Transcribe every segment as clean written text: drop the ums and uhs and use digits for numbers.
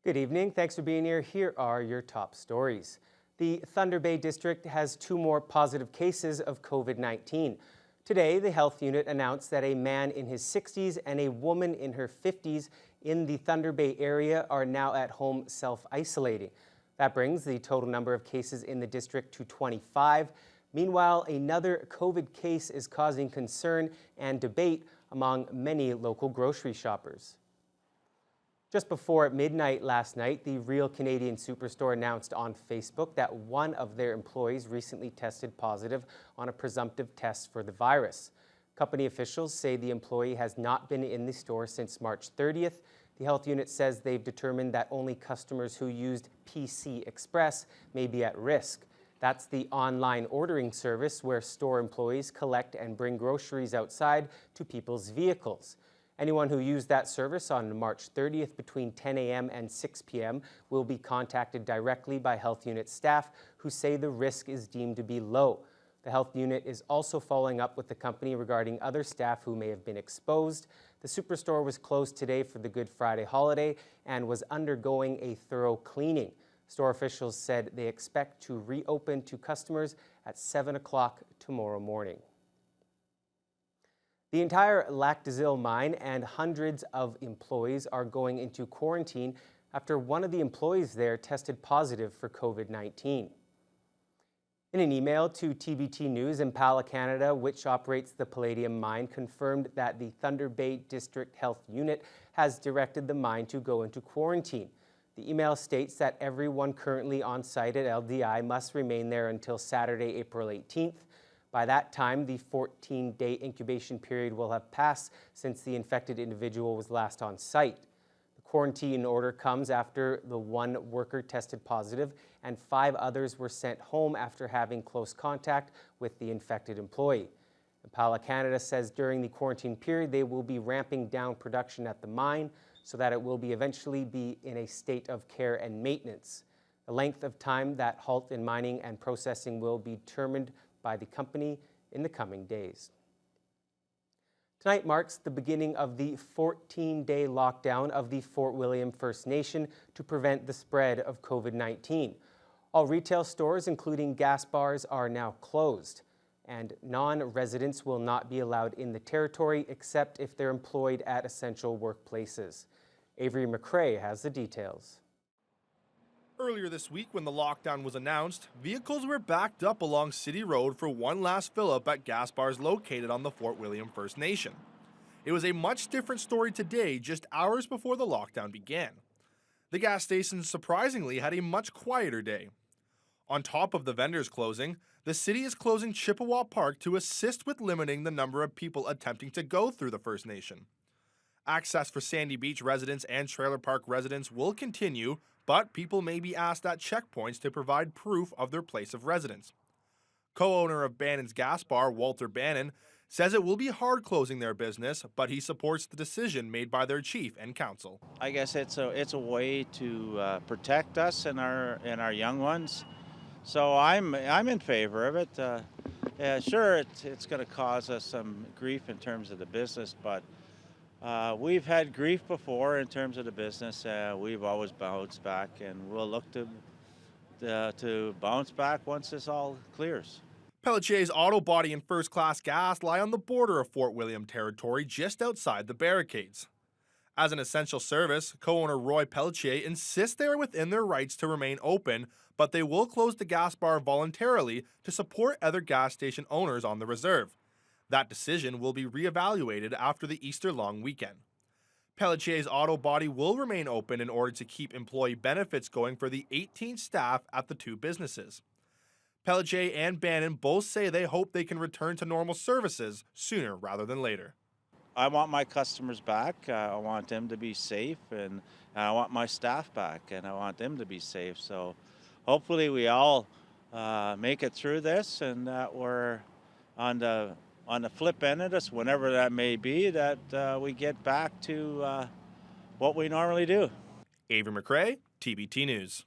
Good evening. Thanks for being here. Here are your top stories. The Thunder Bay District has 2 more positive cases of COVID-19. Today, the health unit announced that a man in his 60s and a woman in her 50s in the Thunder Bay area are now at home self-isolating. That brings the total number of cases in the district to 25. Meanwhile, another COVID case is causing concern and debate among many local grocery shoppers. Just before midnight last night, the Real Canadian Superstore announced on Facebook that one of their employees recently tested positive on a presumptive test for the virus. Company officials say the employee has not been in the store since March 30th. The health unit says they've determined that only customers who used PC Express may be at risk. That's the online ordering service where store employees collect and bring groceries outside to people's vehicles. Anyone who used that service on March 30th between 10 a.m. and 6 p.m. will be contacted directly by health unit staff who say the risk is deemed to be low. The health unit is also following up with the company regarding other staff who may have been exposed. The Superstore was closed today for the Good Friday holiday and was undergoing a thorough cleaning. Store officials said they expect to reopen to customers at 7 o'clock tomorrow morning. The entire Lac des Iles mine and hundreds of employees are going into quarantine after one of the employees there tested positive for COVID-19. In an email to TBT News, Impala Canada, which operates the palladium mine, confirmed that the Thunder Bay District Health Unit has directed the mine to go into quarantine. The email states that everyone currently on site at LDI must remain there until Saturday, April 18th. By that time, the 14-day incubation period will have passed since the infected individual was last on site. The quarantine order comes after the one worker tested positive and 5 others were sent home after having close contact with the infected employee. Impala Canada says during the quarantine period, they will be ramping down production at the mine so that it will eventually be in a state of care and maintenance. The length of time that halt in mining and processing will be determined by the company in the coming days. Tonight marks the beginning of the 14-day lockdown of the Fort William First Nation to prevent the spread of COVID-19. All retail stores, including gas bars, are now closed, and non-residents will not be allowed in the territory except if they're employed at essential workplaces. Avery McRae has the details. Earlier this week, when the lockdown was announced, vehicles were backed up along City Road for one last fill-up at gas bars located on the Fort William First Nation. It was a much different story today, just hours before the lockdown began. The gas stations surprisingly had a much quieter day. On top of the vendors closing, the city is closing Chippewa Park to assist with limiting the number of people attempting to go through the First Nation. Access for Sandy Beach residents and Trailer Park residents will continue, but people may be asked at checkpoints to provide proof of their place of residence. Co-owner of Bannon's Gas Bar, Walter Bannon, says it will be hard closing their business, but he supports the decision made by their chief and council. I guess it's a way to protect us and our young ones. So I'm in favor of it. Yeah, sure, it's going to cause us some grief in terms of the business, but we've had grief before in terms of the business. We've always bounced back, and we'll look to bounce back once this all clears. Pelletier's Auto Body and First Class Gas lie on the border of Fort William territory just outside the barricades. As an essential service, co-owner Roy Pelletier insists they are within their rights to remain open, but they will close the gas bar voluntarily to support other gas station owners on the reserve. That decision will be reevaluated after the Easter long weekend. Pelletier's Auto Body will remain open in order to keep employee benefits going for the 18 staff at the 2 businesses. Pelletier and Bannon both say they hope they can return to normal services sooner rather than later. I want my customers back. I want them to be safe, and I want my staff back, and I want them to be safe. So hopefully we all make it through this, and that we're on the flip end of this, whenever that may be, that we get back to what we normally do. Avery McRae, TBT News.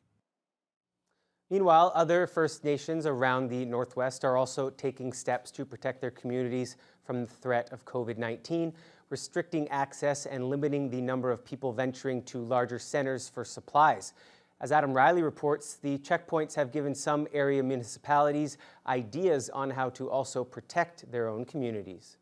Meanwhile, other First Nations around the Northwest are also taking steps to protect their communities from the threat of COVID-19, restricting access and limiting the number of people venturing to larger centres for supplies. As Adam Riley reports, the checkpoints have given some area municipalities ideas on how to also protect their own communities.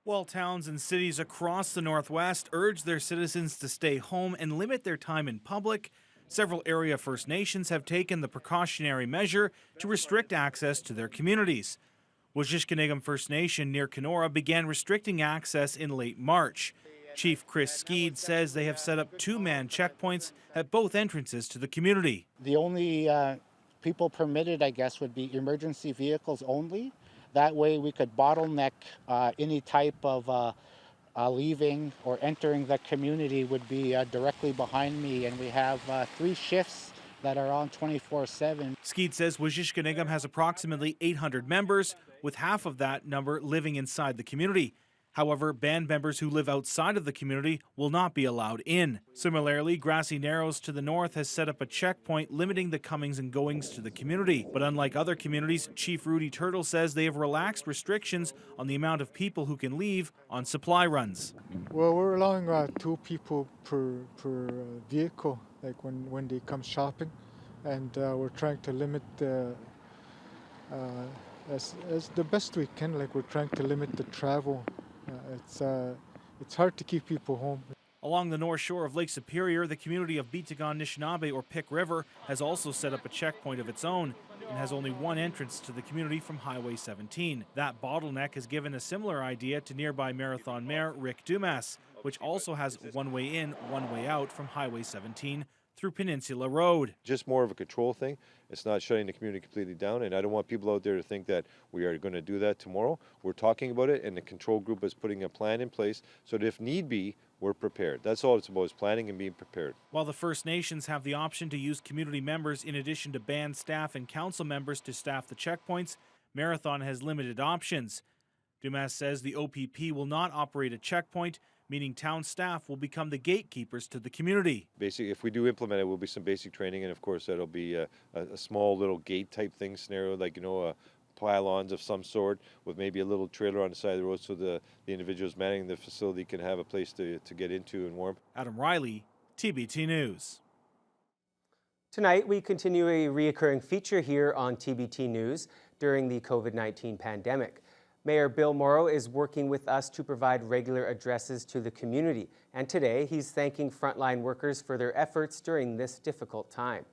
While towns and cities across the Northwest urge their citizens to stay home and limit their time in public, several area First Nations have taken the precautionary measure to restrict access to their communities. Wajishkaniggum First Nation near Kenora began restricting access in late March. Chief Chris Skeed says they have set up two-man checkpoints at both entrances to the community. The only people permitted, I guess, would be emergency vehicles only. That way we could bottleneck any type of leaving or entering the community would be directly behind me. And we have 3 shifts that are on 24/7. Skeed says Wajishkaniggum has approximately 800 members, with half of that number living inside the community. However, band members who live outside of the community will not be allowed in. Similarly, Grassy Narrows to the north has set up a checkpoint limiting the comings and goings to the community. But unlike other communities, Chief Rudy Turtle says they have relaxed restrictions on the amount of people who can leave on supply runs. Well, we're allowing 2 people per vehicle, like when they come shopping, and we're trying to limit as the best we can. Like, we're trying to limit the travel. It's hard to keep people home. Along the north shore of Lake Superior, the community of Beatagon Nishnawbe or Pick River has also set up a checkpoint of its own and has only one entrance to the community from Highway 17. That bottleneck has given a similar idea to nearby Marathon Mayor Rick Dumas, which also has one way in, one way out from Highway 17 through Peninsula Road. Just more of a control thing. It's not shutting the community completely down, and I don't want people out there to think that we are going to do that tomorrow. We're talking about it, and the control group is putting a plan in place so that if need be, we're prepared. That's all it's about, is planning and being prepared. While the First Nations have the option to use community members in addition to band staff and council members to staff the checkpoints, Marathon has limited options. Dumas says the OPP will not operate a checkpoint, meaning town staff will become the gatekeepers to the community. Basically, if we do implement it, will be some basic training, and of course that'll be a small little gate type thing scenario, like, pylons of some sort with maybe a little trailer on the side of the road so the individuals manning the facility can have a place to get into and warm. Adam Riley, TBT News. Tonight, we continue a reoccurring feature here on TBT News during the COVID-19 pandemic. Mayor Bill Morrow is working with us to provide regular addresses to the community, and today he's thanking frontline workers for their efforts during this difficult time.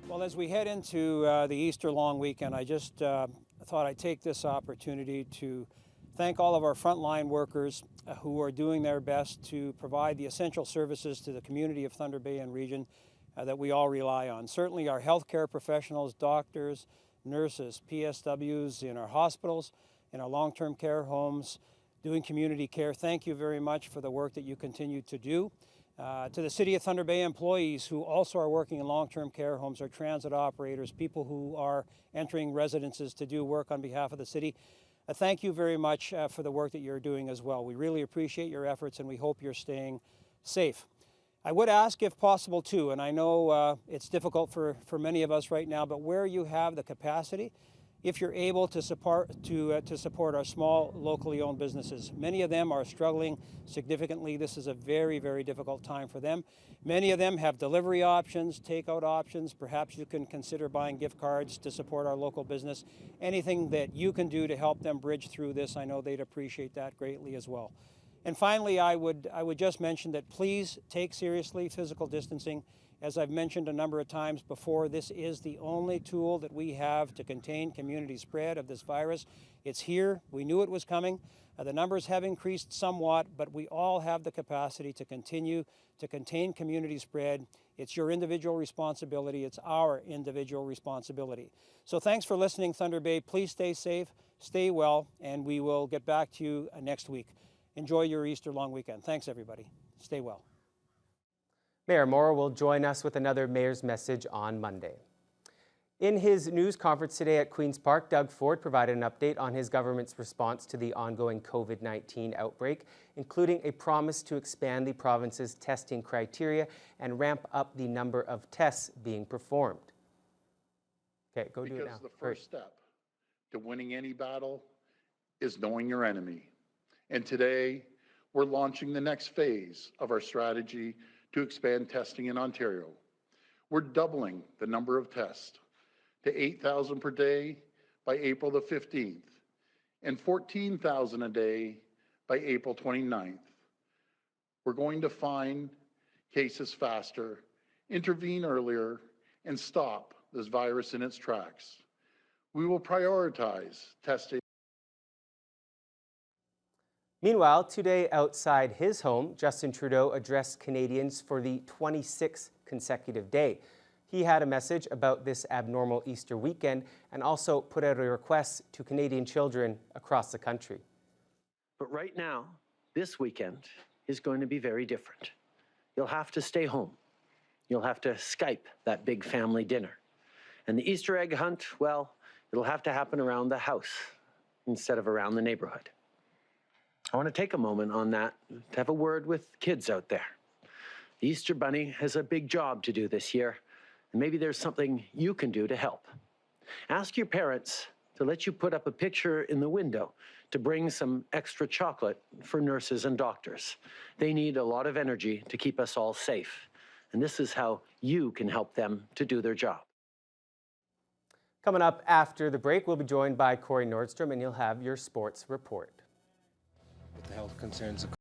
Well, as we head into the Easter long weekend, I just thought I'd take this opportunity to thank all of our frontline workers who are doing their best to provide the essential services to the community of Thunder Bay and region that we all rely on. Certainly our healthcare professionals, doctors, nurses, PSWs in our hospitals, in our long-term care homes, doing community care. Thank you very much for the work that you continue to do. To the City of Thunder Bay employees who also are working in long-term care homes, our transit operators, people who are entering residences to do work on behalf of the city, thank you very much for the work that you're doing as well. We really appreciate your efforts and we hope you're staying safe. I would ask, if possible, too, and I know it's difficult for many of us right now, but where you have the capacity, if you're able to support our small, locally owned businesses. Many of them are struggling significantly. This is a very, very difficult time for them. Many of them have delivery options, takeout options. Perhaps you can consider buying gift cards to support our local business. Anything that you can do to help them bridge through this, I know they'd appreciate that greatly as well. And finally, I would just mention that please take seriously physical distancing. As I've mentioned a number of times before, this is the only tool that we have to contain community spread of this virus. It's here. We knew it was coming. The numbers have increased somewhat, but we all have the capacity to continue to contain community spread. It's your individual responsibility. It's our individual responsibility. So thanks for listening, Thunder Bay. Please stay safe, stay well, and we will get back to you next week. Enjoy your Easter long weekend. Thanks, everybody. Stay well. Mayor Morrow will join us with another Mayor's Message on Monday. In his news conference today at Queen's Park, Doug Ford provided an update on his government's response to the ongoing COVID-19 outbreak, including a promise to expand the province's testing criteria and ramp up the number of tests being performed. Okay, go do it now. Because the Hurry. first step to winning any battle is knowing your enemy. And today, we're launching the next phase of our strategy to expand testing in Ontario. We're doubling the number of tests to 8,000 per day by April the 15th and 14,000 a day by April 29th. We're going to find cases faster, intervene earlier, and stop this virus in its tracks. We will prioritize testing. Meanwhile, today outside his home, Justin Trudeau addressed Canadians for the 26th consecutive day. He had a message about this abnormal Easter weekend and also put out a request to Canadian children across the country. But right now, this weekend is going to be very different. You'll have to stay home. You'll have to Skype that big family dinner. And the Easter egg hunt, well, it'll have to happen around the house instead of around the neighborhood. I want to take a moment on that to have a word with kids out there. The Easter Bunny has a big job to do this year, and maybe there's something you can do to help. Ask your parents to let you put up a picture in the window to bring some extra chocolate for nurses and doctors. They need a lot of energy to keep us all safe, and this is how you can help them to do their job. Coming up after the break, we'll be joined by Corey Nordstrom, and you'll have your sports report. With the health concerns